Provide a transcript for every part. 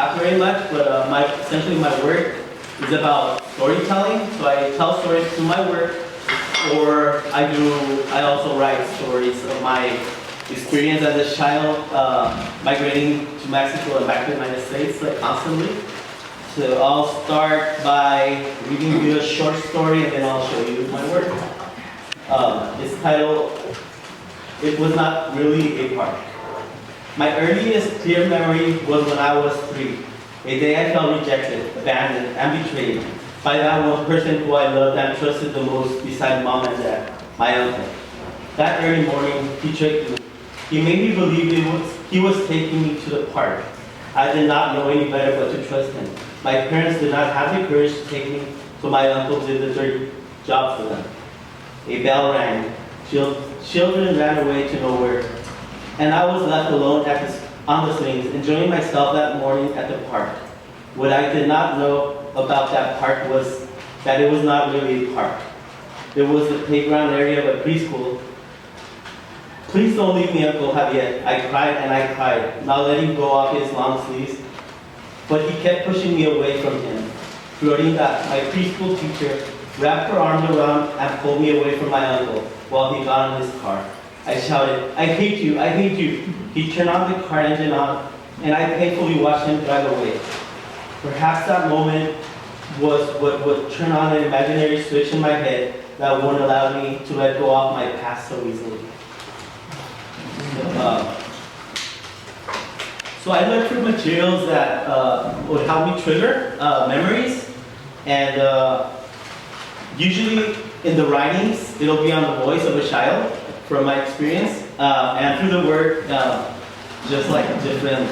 talk very much, but essentially my work is about storytelling. So I tell stories through my work, or I also write stories of my experience as a child migrating to Mexico and back to the United States, like constantly. So I'll start by reading you a short story and then I'll show you my work. It's titled, "It Was Not Really a Park." My earliest clear memory was when I was 3. A day I felt rejected, abandoned, and betrayed by that one person who I loved and trusted the most beside mom and dad, my uncle. That early morning, he tricked me. He made me believe he was taking me to the park. I did not know any better but to trust him. My parents did not have the courage to take me, so my uncle did the dirty job for them. A bell rang. Children ran away to nowhere, and I was left alone on the swings, enjoying myself that morning at the park. What I did not know about that park was that it was not really a park. It was the playground area of a preschool. "Please don't leave me, Uncle Javier." I cried and I cried, not letting go of his long sleeves. But he kept pushing me away from him. Floating back, my preschool teacher wrapped her arms around and pulled me away from my uncle while he got in his car. I shouted, "I hate you, I hate you." He turned on the car engine and I painfully watched him drive away. Perhaps that moment was what would turn on an imaginary switch in my head that wouldn't allow me to let go of my past so easily. So I looked for materials that would help me trigger memories, and usually in the writings, it'll be on the voice of a child from my experience, and through the work, just like different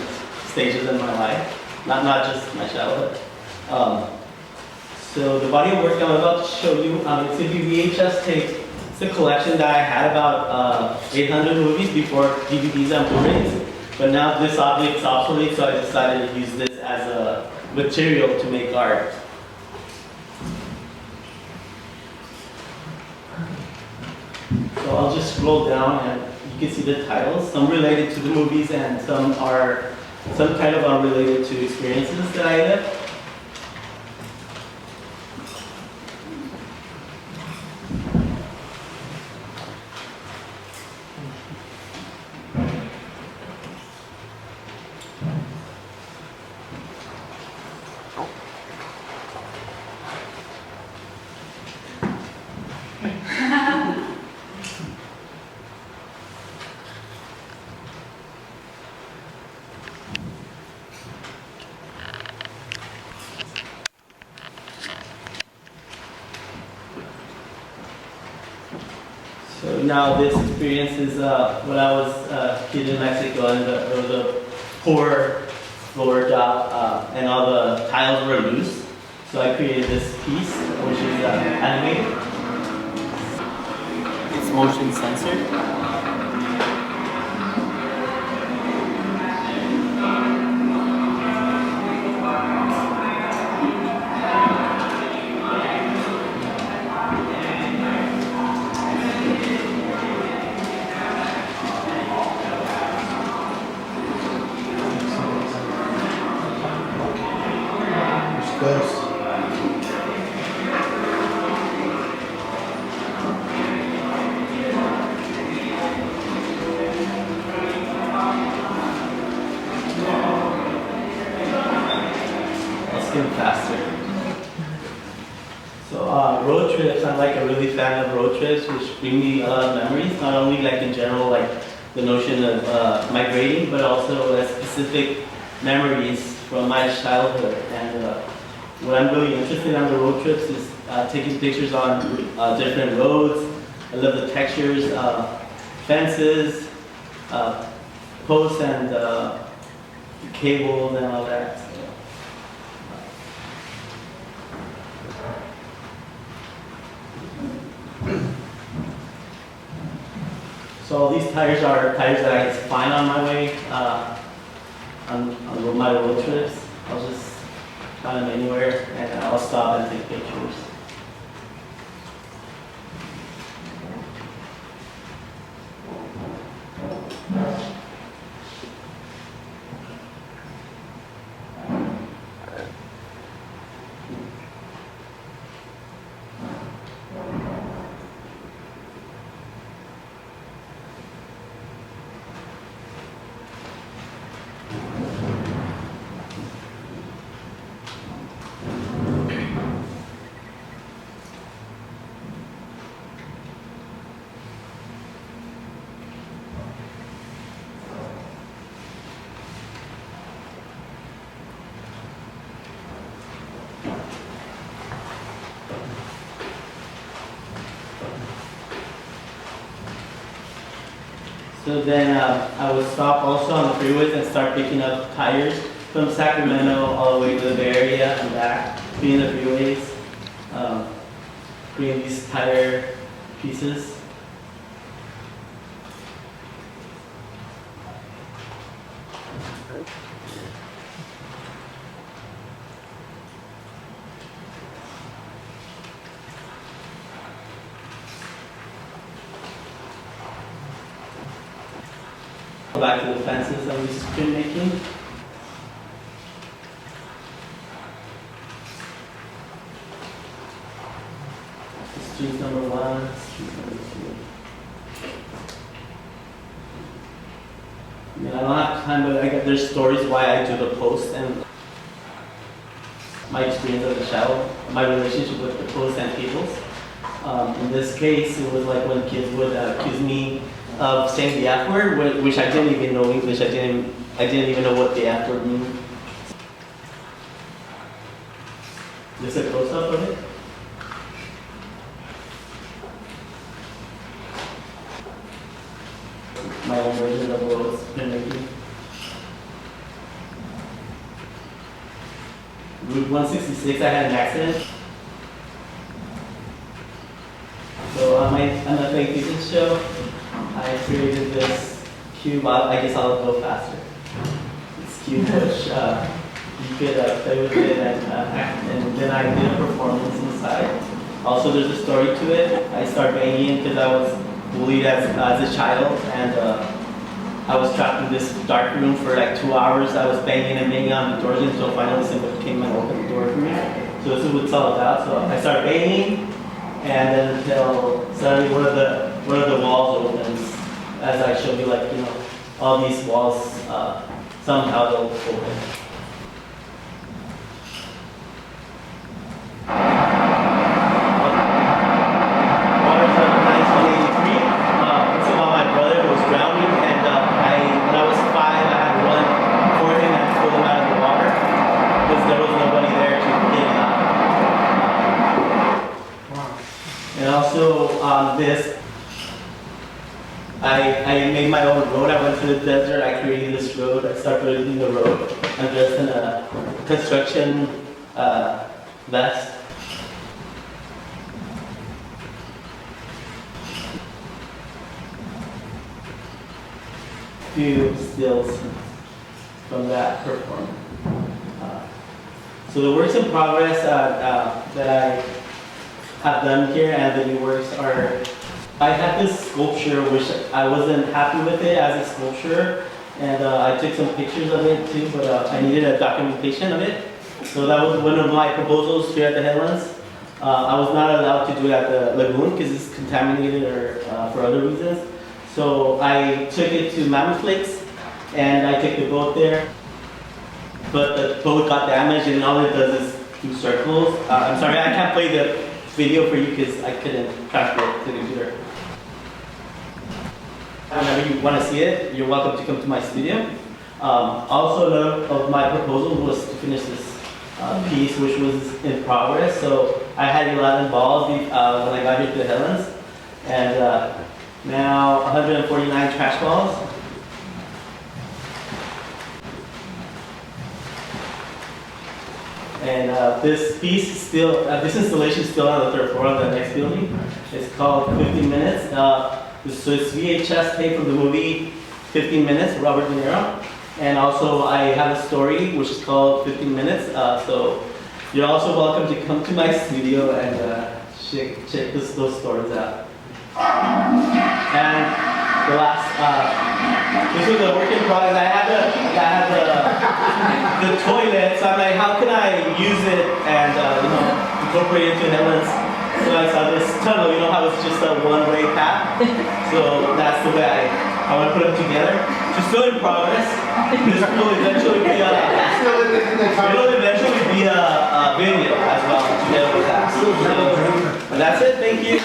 stages in my life, not just my childhood. So the body of work I'm about to show you, it's a VHS tape. It's a collection that I had about 800 movies before DVDs and Blu-rays. But now this object's obsolete, so I decided to use this as a material to make art. So I'll just scroll down and you can see the titles. Some related to the movies and some kind of unrelated to experiences that I had. So now this experience is when I was a kid in Mexico and there was a poor floor job and all the tiles were loose. So I created this piece which is animated. It's motion censored. Faster. So road trips, I'm like a really fan of road trips, which bring me a lot of memories, not only like in general, like the notion of migrating, but also specific memories from my childhood. And what I'm really interested in on the road trips is taking pictures on different roads. I love the textures, fences, posts and cables and all that. So these tires are tires that I find on my way on my road trips. I'll just find them anywhere and I'll stop and take pictures. So then I would stop also on the freeways and start picking up tires from Sacramento all the way to the Bay Area and back, being the freeways, bringing these tire pieces. Go back to the fences that we've been making. Street number 1, street number 2. I don't have time, but there's stories why I do the post and my experience as a child, my relationship with the post and tables. In this case, it was like when kids would accuse me of saying the F word, which I didn't even know English. I didn't even know what the F word means. Just a close up of it. My own version of what was been making. Route 166, I had an accident. So on the vacation show, I created this cube. I guess I'll go faster. This cube which you could play with it and then I did a performance inside. Also, there's a story to it. I started banging because I was bullied as a child, and I was trapped in this dark room for like 2 hours. I was banging and banging on the doors until finally someone came and opened the door for me. So this is what it's all about. So I started banging, and then until suddenly one of the walls opens, as I showed you, like, you know, all these walls somehow they'll open. I made my own road. I went to the desert. I created this road. I started building the road. I'm dressed in a construction vest. Few stills from that performance. So the works in progress that I have done here and the new works are. I had this sculpture which I wasn't happy with it as a sculpture, and I took some pictures of it too, but I needed a documentation of it. So that was one of my proposals here at the Headlands. I was not allowed to do it at the lagoon because it's contaminated or for other reasons. So I took it to Mammoth Lakes, and I took the boat there. But the boat got damaged, and all it does is do circles. I'm sorry, I can't play the video for you because I couldn't transfer it to the computer. Whenever you want to see it, you're welcome to come to my studio. Also, another of my proposals was to finish this piece, which was in progress. So I had 11 balls when I got here to the Headlands, and now 149 trash balls. And this piece is still, this installation is still on the 3rd floor of the next building. It's called 15 Minutes. So it's VHS tape from the movie 15 Minutes, Robert De Niro. And also I have a story which is called 15 Minutes. So you're also welcome to come to my studio and check those stories out. And the last, this was a work in progress. I had the toilet, so I'm like, how can I use it and incorporate it into Headlands? So I saw this tunnel, you know how it's just a one-way path? So that's the way I want to put them together. It's still in progress. This will eventually be a video as well together with that. So, that's it, thank you.